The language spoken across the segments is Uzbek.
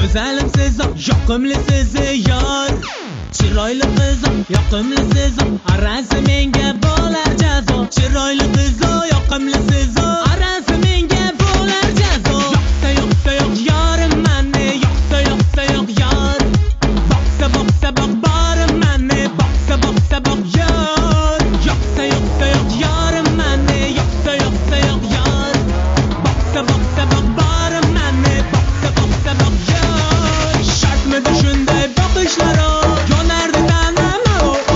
Go'zalimsiz, yoqimlisiz yor. Chiroyli qiz, yoqimlisiz, arasi menga bo'lar jazo. Chiroyli qiz, yoqimlisiz, arasi menga bo'lar jazo. Yoqsa yoqsa yoq yorim mani, yoqsa yoqsa yoq yor. Boqsa boqsa boq borim mani, boqsa boqsa boq yor. Yoqsa yoqsa yoq yorim mani, yoqsa yoqsa yoq yor. Boqsa boqsa boq borim mani, boqsa boqsa boq yor. Shartmidi shunday boqishlar? Yonardi tanam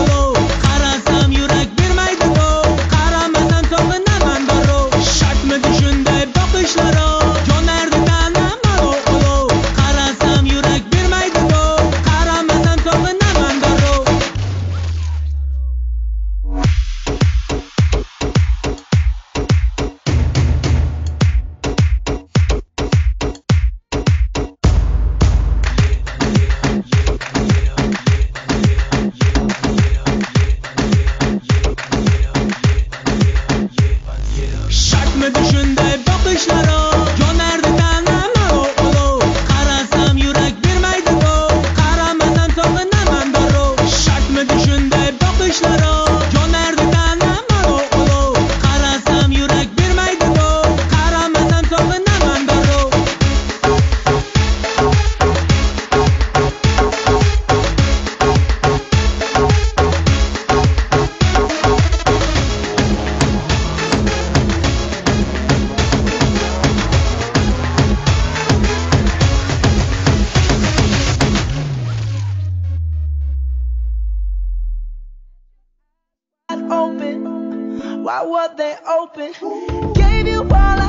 olov, qarasam yurak bermaydi dov, qaramasam sog'inaman darrov. Shartmidi shunday boqishlar? Yonardi tanam olov, qarasam yurak bermaydi dov, qaramasam sog'inaman darrov. Shartmidi shunday boqishlar? Yonardi tanam olov, qarasam yurak bermaydi dov, qaramasam sog'inaman darrov. Shartmidi shunday boqishlar? Yonardi tanam olov, qarasam yurak bermaydi dov, qaramasam sog'inaman darrov. Open, why were they open? Gave you all